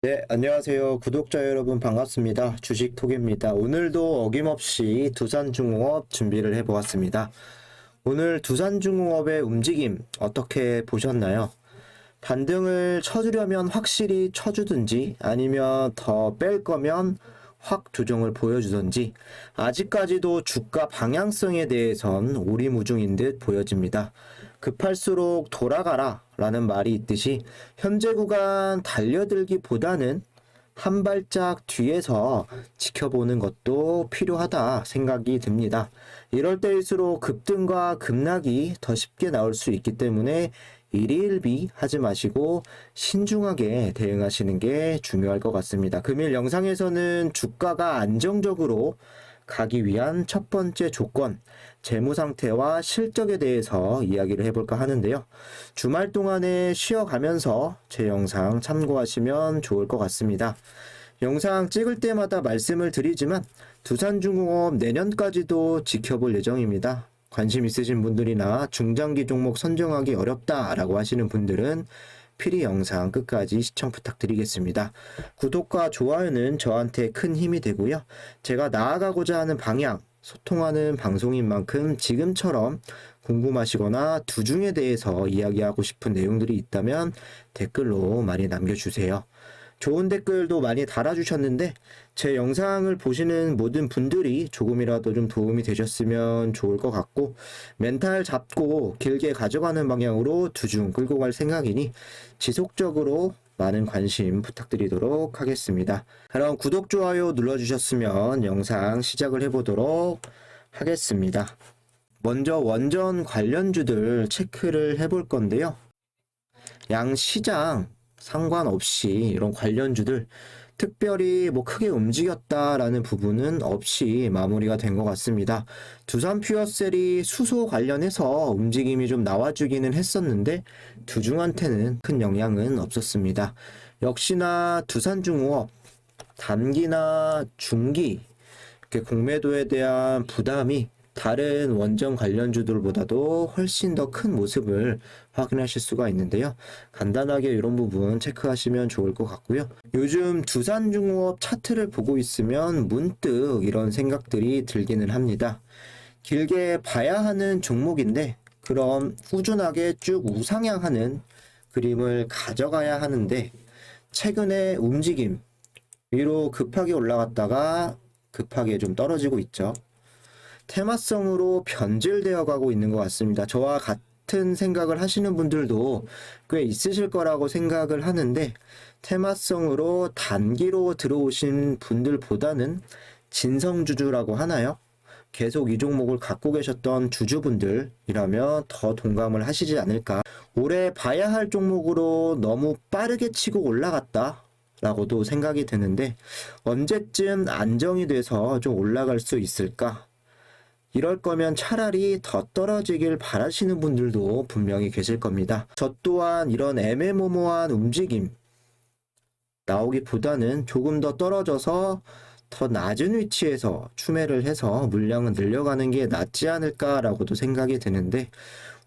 네, 안녕하세요. 구독자 여러분 반갑습니다. 주식톡입니다. 오늘도 어김없이 두산중공업 준비를 해보았습니다. 오늘 두산중공업의 움직임 어떻게 보셨나요? 반등을 쳐주려면 확실히 쳐주든지 아니면 더 뺄 거면 확 조정을 보여주든지 아직까지도 주가 방향성에 대해선 오리무중인 듯 보여집니다. 급할수록 돌아가라 라는 말이 있듯이 현재 구간 달려들기보다는 한 발짝 뒤에서 지켜보는 것도 필요하다 생각이 듭니다. 이럴 때일수록 급등과 급락이 더 쉽게 나올 수 있기 때문에 일희일비 하지 마시고 신중하게 대응하시는 게 중요할 것 같습니다. 금일 영상에서는 주가가 안정적으로 가기 위한 첫 번째 조건, 재무 상태와 실적에 대해서 이야기를 해볼까 하는데요. 주말 동안에 쉬어가면서 제 영상 참고하시면 좋을 것 같습니다. 영상 찍을 때마다 말씀을 드리지만 두산중공업 내년까지도 지켜볼 예정입니다. 관심 있으신 분들이나 중장기 종목 선정하기 어렵다라고 하시는 분들은 필히 영상 끝까지 시청 부탁드리겠습니다. 구독과 좋아요는 저한테 큰 힘이 되고요. 제가 나아가고자 하는 방향, 소통하는 방송인 만큼 지금처럼 궁금하시거나 두중에 대해서 이야기하고 싶은 내용들이 있다면 댓글로 많이 남겨주세요. 좋은 댓글도 많이 달아주셨는데 제 영상을 보시는 모든 분들이 조금이라도 좀 도움이 되셨으면 좋을 것 같고 멘탈 잡고 길게 가져가는 방향으로 두중 끌고 갈 생각이니 지속적으로 많은 관심 부탁드리도록 하겠습니다. 그럼 구독, 좋아요 눌러주셨으면 영상 시작을 해보도록 하겠습니다. 먼저 원전 관련주들 체크를 해볼 건데요. 양시장 상관없이 이런 관련주들 특별히 크게 움직였다라는 부분은 없이 마무리가 된 것 같습니다. 두산 퓨어셀이 수소 관련해서 움직임이 좀 나와주기는 했었는데 두중한테는 큰 영향은 없었습니다. 역시나 두산중공업 단기나 중기 이렇게 공매도에 대한 부담이 다른 원전 관련주들보다도 훨씬 더 큰 모습을 확인하실 수가 있는데요. 간단하게 이런 부분 체크하시면 좋을 것 같고요. 요즘 두산중공업 차트를 보고 있으면 문득 이런 생각들이 들기는 합니다. 길게 봐야 하는 종목인데 그럼 꾸준하게 쭉 우상향하는 그림을 가져가야 하는데 최근에 움직임 위로 급하게 올라갔다가 급하게 좀 떨어지고 있죠. 테마성으로 변질되어 가고 있는 것 같습니다. 저와 같은 생각을 하시는 분들도 꽤 있으실 거라고 생각을 하는데 테마성으로 단기로 들어오신 분들보다는 진성주주라고 하나요? 계속 이 종목을 갖고 계셨던 주주분들이라면 더 동감을 하시지 않을까. 올해 봐야 할 종목으로 너무 빠르게 치고 올라갔다 라고도 생각이 드는데 언제쯤 안정이 돼서 좀 올라갈 수 있을까? 이럴 거면 차라리 더 떨어지길 바라시는 분들도 분명히 계실 겁니다. 저 또한 이런 애매모호한 움직임 나오기보다는 조금 더 떨어져서 더 낮은 위치에서 추매를 해서 물량을 늘려가는 게 낫지 않을까라고도 생각이 드는데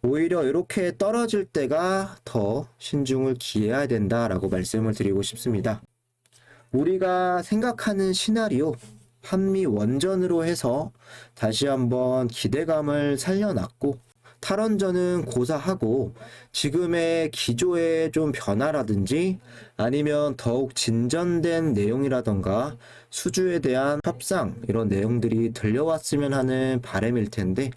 오히려 이렇게 떨어질 때가 더 신중을 기해야 된다라고 말씀을 드리고 싶습니다. 우리가 생각하는 시나리오 한미 원전으로 해서 다시 한번 기대감을 살려놨고 탈원전은 고사하고 지금의 기조의 좀 변화라든지 아니면 더욱 진전된 내용이라던가 수주에 대한 협상 이런 내용들이 들려왔으면 하는 바람일 텐데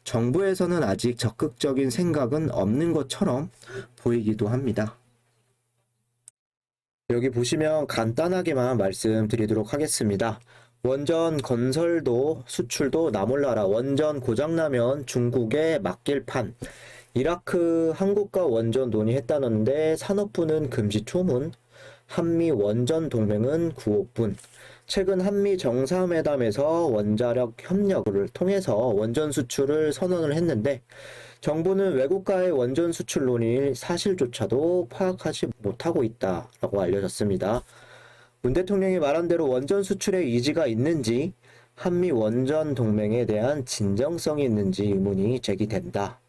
정부에서는 아직 적극적인 생각은 없는 것처럼 보이기도 합니다. 여기 보시면 간단하게만 말씀드리도록 하겠습니다. 원전 건설도 수출도 나몰라라. 원전 고장나면 중국에 맡길 판. 이라크 한국과 원전 논의했다는데 산업부는 금지초문. 한미 원전 동맹은 구호뿐. 최근 한미 정상회담에서 원자력 협력을 통해서 원전 수출을 선언을 했는데 정부는 외국과의 원전 수출 논의 사실조차도 파악하지 못하고 있다라고 알려졌습니다. 문 대통령이 말한 대로 원전 수출에 의지가 있는지 한미 원전 동맹에 대한 진정성이 있는지 의문이 제기된다.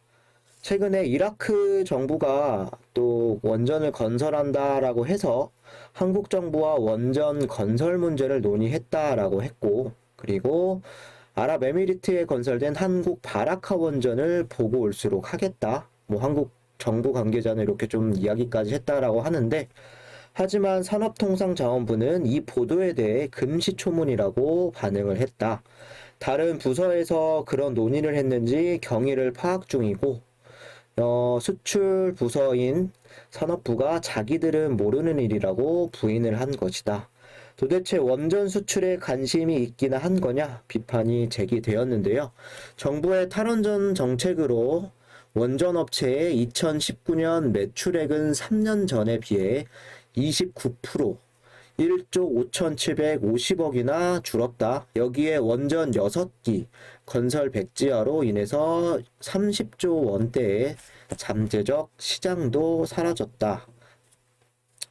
최근에 이라크 정부가 또 원전을 건설한다라고 해서 한국 정부와 원전 건설 문제를 논의했다라고 했고, 그리고 아랍에미리트에 건설된 한국 바라카 원전을 보고 올수록 하겠다. 뭐 한국 정부 관계자는 이렇게 좀 이야기까지 했다라고 하는데, 하지만 산업통상자원부는 이 보도에 대해 금시초문이라고 반응을 했다. 다른 부서에서 그런 논의를 했는지 경위를 파악 중이고, 수출 부서인 산업부가 자기들은 모르는 일이라고 부인을 한 것이다. 도대체 원전 수출에 관심이 있기나 한 거냐 비판이 제기되었는데요. 정부의 탈원전 정책으로 원전 업체의 2019년 매출액은 3년 전에 비해 29% 1조 5,750억이나 줄었다. 여기에 원전 6기 건설 백지화로 인해서 30조 원대의 잠재적 시장도 사라졌다.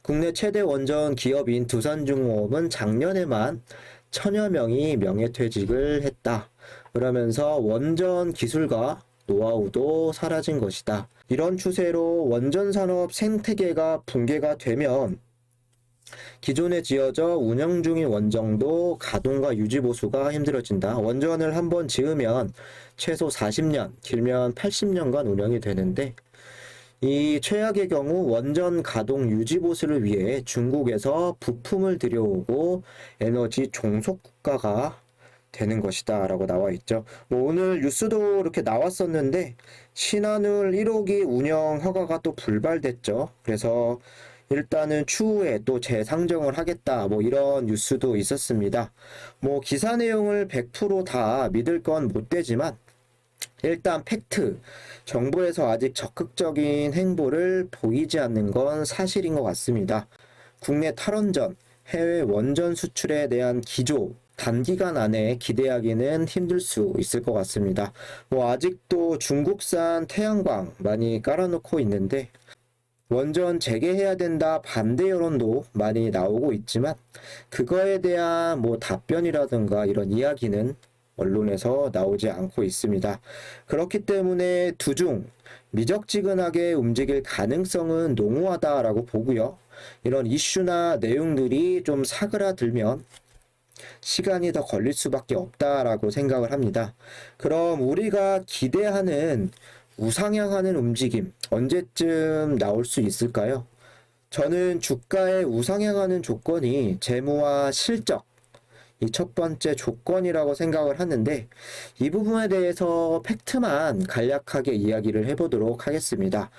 국내 최대 원전 기업인 두산중공업은 작년에만 1000여 명이 명예퇴직을 했다. 그러면서 원전 기술과 노하우도 사라진 것이다. 이런 추세로 원전 산업 생태계가 붕괴가 되면 기존에 지어져 운영 중인 원전도 가동과 유지 보수가 힘들어진다. 원전을 한번 지으면 최소 40년, 길면 80년간 운영이 되는데, 이 최악의 경우 원전 가동 유지 보수를 위해 중국에서 부품을 들여오고 에너지 종속 국가가 되는 것이다 라고 나와 있죠. 뭐 오늘 뉴스도 이렇게 나왔었는데 신한울 1호기 운영 허가가 또 불발됐죠. 그래서 일단은 추후에 또 재상정을 하겠다 뭐 이런 뉴스도 있었습니다. 뭐 기사 내용을 100%다 믿을 건 못 되지만 일단 팩트, 정부에서 아직 적극적인 행보를 보이지 않는 건 사실인 것 같습니다. 국내 탈원전, 해외 원전 수출에 대한 기조, 단기간 안에 기대하기는 힘들 수 있을 것 같습니다. 뭐 아직도 중국산 태양광 많이 깔아놓고 있는데 원전 재개해야 된다 반대 여론도 많이 나오고 있지만 그거에 대한 뭐 답변이라든가 이런 이야기는 언론에서 나오지 않고 있습니다. 그렇기 때문에 두중 미적지근하게 움직일 가능성은 농후하다라고 보고요. 이런 이슈나 내용들이 좀 사그라들면 시간이 더 걸릴 수밖에 없다라고 생각을 합니다. 그럼 우리가 기대하는 우상향하는 움직임 언제쯤 나올 수 있을까요? 저는 주가의 우상향하는 조건이 재무와 실적, 이 첫 번째 조건이라고 생각을 하는데 이 부분에 대해서 팩트만 간략하게 이야기를 해보도록 하겠습니다.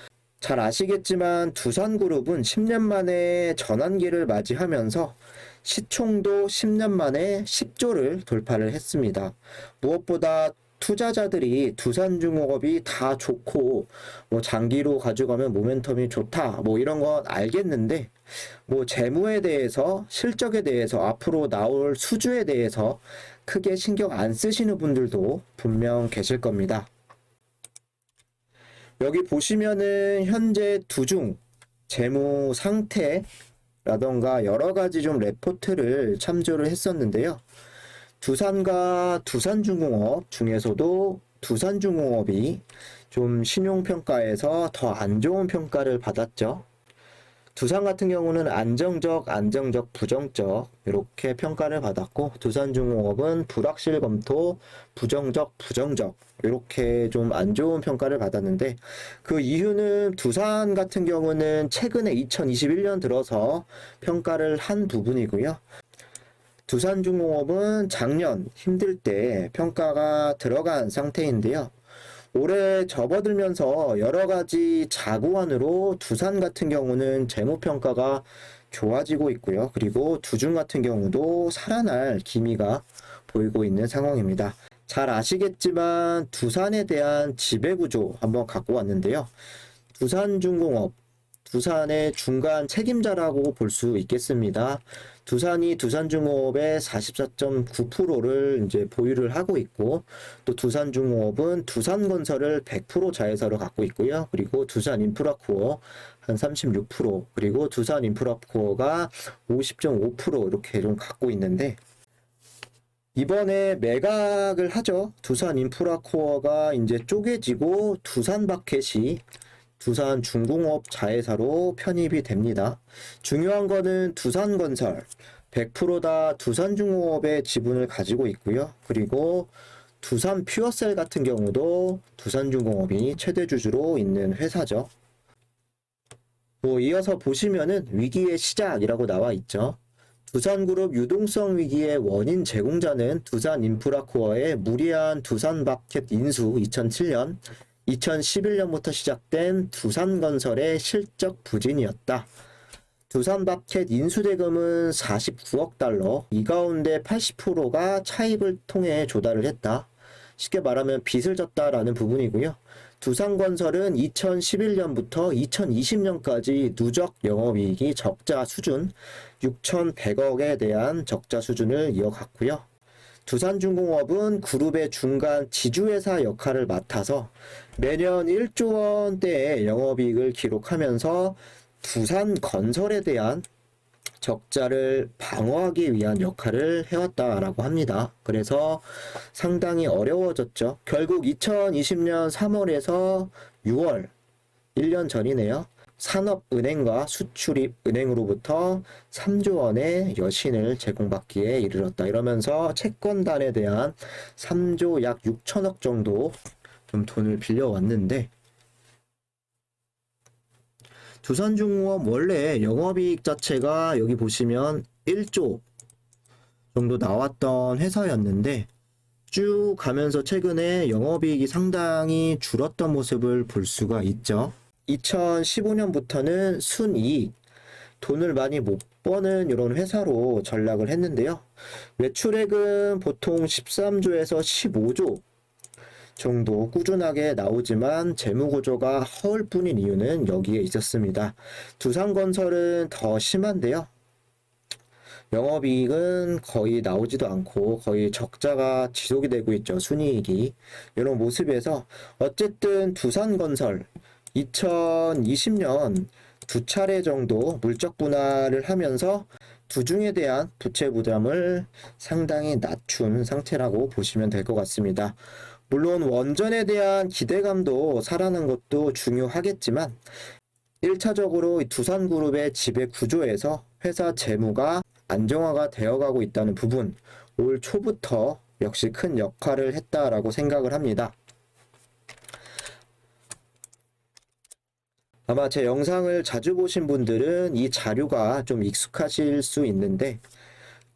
잘 아시겠지만 두산그룹은 10년 만에 전환기를 맞이하면서 시총도 10년 만에 10조를 돌파를 했습니다. 무엇보다 투자자들이 두산중공업이 다 좋고 뭐 장기로 가져가면 모멘텀이 좋다 뭐 이런 건 알겠는데 뭐 재무에 대해서 실적에 대해서 앞으로 나올 수주에 대해서 크게 신경 안 쓰시는 분들도 분명 계실 겁니다. 여기 보시면은 현재 두중 재무 상태라던가 여러 가지 좀 레포트를 참조를 했었는데요. 두산과 두산중공업 중에서도 두산중공업이 좀 신용평가에서 더 안 좋은 평가를 받았죠. 두산 같은 경우는 안정적, 부정적 이렇게 평가를 받았고 두산중공업은 불확실 검토, 부정적 이렇게 좀 안 좋은 평가를 받았는데 그 이유는 두산 같은 경우는 최근에 2021년 들어서 평가를 한 부분이고요. 두산중공업은 작년 힘들 때 평가가 들어간 상태인데요. 올해 접어들면서 여러 가지 자구안으로 두산 같은 경우는 재무평가가 좋아지고 있고요. 그리고 두중 같은 경우도 살아날 기미가 보이고 있는 상황입니다. 잘 아시겠지만 두산에 대한 지배구조 한번 갖고 왔는데요. 두산중공업, 두산의 중간 책임자라고 볼 수 있겠습니다. 두산이 두산중공업의 44.9%를 이제 보유를 하고 있고 또 두산중공업은 두산건설을 100% 자회사로 갖고 있고요. 그리고 두산인프라코어 한 36% 그리고 두산인프라코어가 50.5% 이렇게 좀 갖고 있는데 이번에 매각을 하죠. 두산인프라코어가 이제 쪼개지고 두산바켓이 두산중공업 자회사로 편입이 됩니다. 중요한 거는 두산건설 100%다 두산중공업의 지분을 가지고 있고요. 그리고 두산퓨어셀 같은 경우도 두산중공업이 최대 주주로 있는 회사죠. 이어서 보시면은 위기의 시작이라고 나와 있죠. 두산그룹 유동성 위기의 원인 제공자는 두산인프라코어의 무리한 두산마켓 인수 2007년, 2011년부터 시작된 두산건설의 실적 부진이었다. 두산마켓 인수대금은 49억 달러, 이 가운데 80%가 차입을 통해 조달을 했다. 쉽게 말하면 빚을 졌다라는 부분이고요. 두산건설은 2011년부터 2020년까지 누적 영업이익이 적자 수준 6,100억에 대한 적자 수준을 이어갔고요. 두산중공업은 그룹의 중간 지주회사 역할을 맡아서 매년 1조 원대의 영업이익을 기록하면서 두산건설에 대한 적자를 방어하기 위한 역할을 해왔다라고 합니다. 그래서 상당히 어려워졌죠. 결국 2020년 3월에서 6월, 1년 전이네요. 산업은행과 수출입은행으로부터 3조 원의 여신을 제공받기에 이르렀다. 이러면서 채권단에 대한 3조 약 6천억 정도 좀 돈을 빌려왔는데, 두산중공업 원래 영업이익 자체가 여기 보시면 1조 정도 나왔던 회사였는데 쭉 가면서 최근에 영업이익이 상당히 줄었던 모습을 볼 수가 있죠. 2015년부터는 순이익, 돈을 많이 못 버는 이런 회사로 전락을 했는데요. 매출액은 보통 13조에서 15조 정도 꾸준하게 나오지만 재무구조가 허울 뿐인 이유는 여기에 있었습니다. 두산건설은 더 심한데요. 영업이익은 거의 나오지도 않고 거의 적자가 지속이 되고 있죠. 순이익이. 이런 모습에서 어쨌든 두산건설 2020년 두 차례 정도 물적 분할을 하면서 두중에 대한 부채 부담을 상당히 낮춘 상태라고 보시면 될 것 같습니다. 물론 원전에 대한 기대감도 살아난 것도 중요하겠지만 1차적으로 두산그룹의 지배 구조에서 회사 재무가 안정화가 되어가고 있다는 부분, 올 초부터 역시 큰 역할을 했다라고 생각을 합니다. 아마 제 영상을 자주 보신 분들은 이 자료가 좀 익숙하실 수 있는데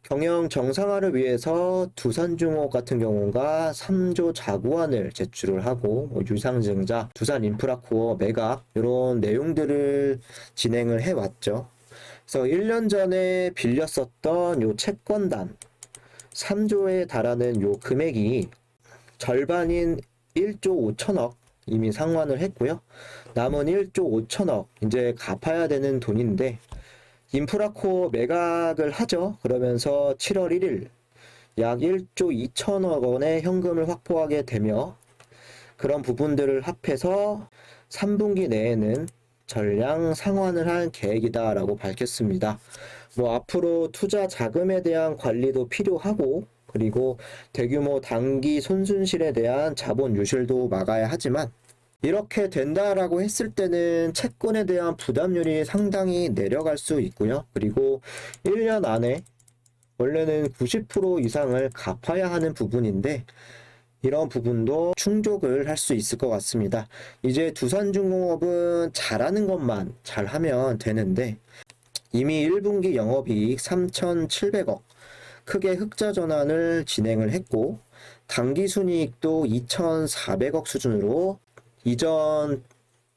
경영 정상화를 위해서 두산중공업 같은 경우가 3조 자구안을 제출을 하고 유상증자, 두산인프라코어 매각 이런 내용들을 진행을 해왔죠. 그래서 1년 전에 빌렸었던 요 채권단 3조에 달하는 요 금액이 절반인 1조 5천억 이미 상환을 했고요. 남은 1조 5천억 이제 갚아야 되는 돈인데 인프라코어 매각을 하죠. 그러면서 7월 1일 약 1조 2천억 원의 현금을 확보하게 되며 그런 부분들을 합해서 3분기 내에는 전량 상환을 할 계획이다라고 밝혔습니다. 앞으로 투자 자금에 대한 관리도 필요하고 그리고 대규모 단기 손순실에 대한 자본 유실도 막아야 하지만 이렇게 된다라고 했을 때는 채권에 대한 부담률이 상당히 내려갈 수 있고요. 그리고 1년 안에 원래는 90% 이상을 갚아야 하는 부분인데 이런 부분도 충족을 할 수 있을 것 같습니다. 이제 두산중공업은 잘하는 것만 잘하면 되는데 이미 1분기 영업이익 3,700억 크게 흑자 전환을 진행을 했고 당기순이익도 2,400억 수준으로 이전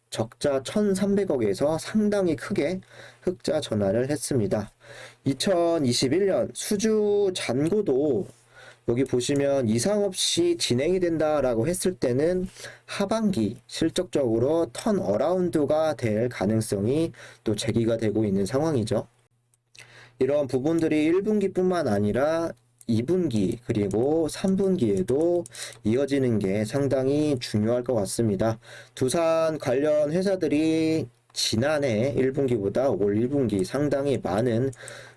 적자 1,300억에서 상당히 크게 흑자 전환을 했습니다. 2021년 수주 잔고도 여기 보시면 이상 없이 진행이 된다라고 했을 때는 하반기 실적적으로 턴어라운드가 될 가능성이 또 제기가 되고 있는 상황이죠. 이런 부분들이 1분기뿐만 아니라 2분기 그리고 3분기에도 이어지는 게 상당히 중요할 것 같습니다. 두산 관련 회사들이 지난해 1분기보다 올 1분기 상당히 많은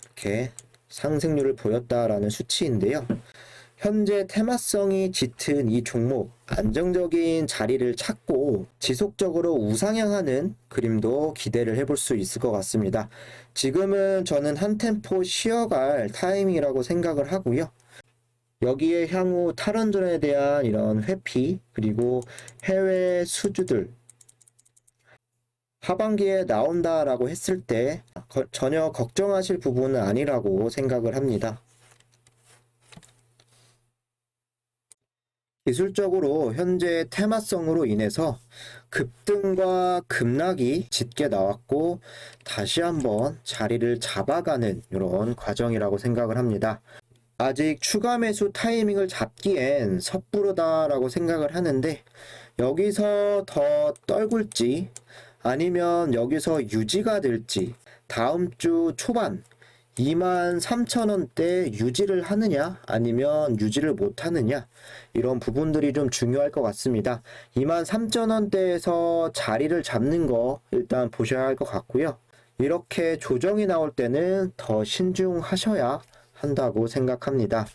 이렇게 상승률을 보였다라는 수치인데요. 현재 테마성이 짙은 이 종목, 안정적인 자리를 찾고 지속적으로 우상향하는 그림도 기대를 해볼 수 있을 것 같습니다. 지금은 저는 한 템포 쉬어갈 타이밍이라고 생각을 하고요. 여기에 향후 탈원전에 대한 이런 회피, 그리고 해외 수주들, 하반기에 나온다라고 했을 때 전혀 걱정하실 부분은 아니라고 생각을 합니다. 기술적으로 현재 테마성으로 인해서 급등과 급락이 짙게 나왔고 다시 한번 자리를 잡아가는 이런 과정이라고 생각을 합니다. 아직 추가 매수 타이밍을 잡기엔 섣부르다라고 생각을 하는데 여기서 더 떨굴지 아니면 여기서 유지가 될지 다음 주 초반 23,000원대 유지를 하느냐 아니면 유지를 못하느냐 이런 부분들이 좀 중요할 것 같습니다. 23,000원대에서 자리를 잡는 거 일단 보셔야 할 것 같고요. 이렇게 조정이 나올 때는 더 신중하셔야 한다고 생각합니다.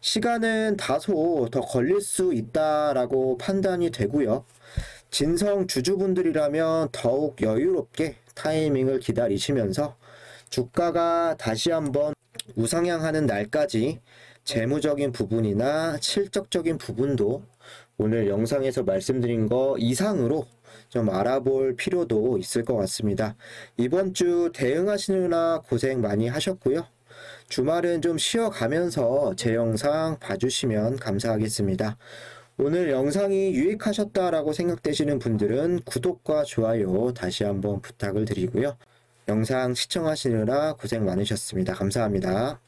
시간은 다소 더 걸릴 수 있다라고 판단이 되고요. 진성 주주분들이라면 더욱 여유롭게 타이밍을 기다리시면서 주가가 다시 한번 우상향하는 날까지 재무적인 부분이나 실적적인 부분도 오늘 영상에서 말씀드린 거 이상으로 좀 알아볼 필요도 있을 것 같습니다. 이번 주 대응하시느라 고생 많이 하셨고요. 주말은 좀 쉬어가면서 제 영상 봐주시면 감사하겠습니다. 오늘 영상이 유익하셨다라고 생각되시는 분들은 구독과 좋아요 다시 한번 부탁을 드리고요. 영상 시청하시느라 고생 많으셨습니다. 감사합니다.